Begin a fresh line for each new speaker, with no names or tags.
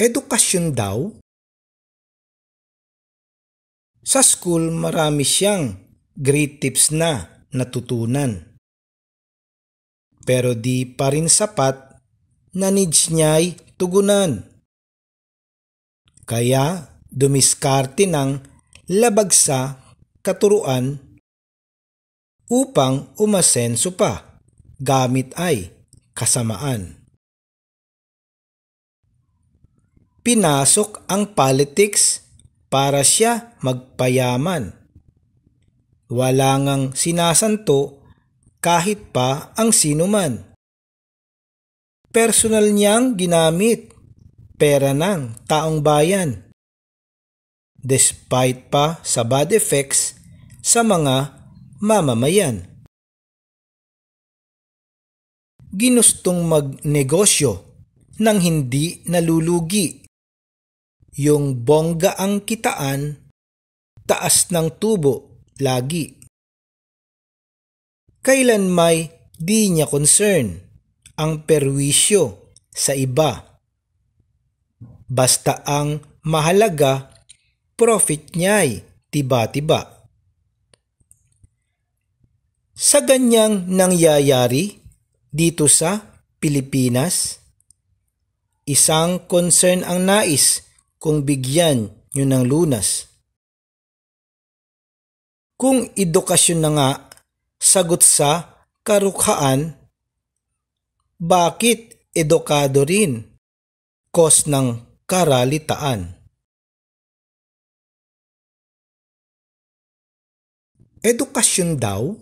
Edukasyon daw? Sa school marami siyang great tips na natutunan. Pero di pa rin sapat na needs niya'y tugunan. Kaya dumiskarte ng labag sa katuruan upang umasenso pa gamit ay kasamaan. Pinasok ang politics para siya magpayaman. Wala ngang sinasanto kahit pa ang sinuman. Personal niyang ginamit pera ng taong bayan. Despite pa sa bad effects sa mga mamamayan. Ginustong magnegosyo nang hindi nalulugi. Yung bongga ang kitaan, taas ng tubo lagi. Kailan may di niya concern ang perwisyo sa iba. Basta ang mahalaga, profit niya'y tiba-tiba. Sa ganyang nangyayari dito sa Pilipinas, isang concern ang nais kung bigyan nyo ng lunas. Kung edukasyon na nga sagot sa karukhaan, bakit edukado rin cause ng karalitaan? Edukasyon daw?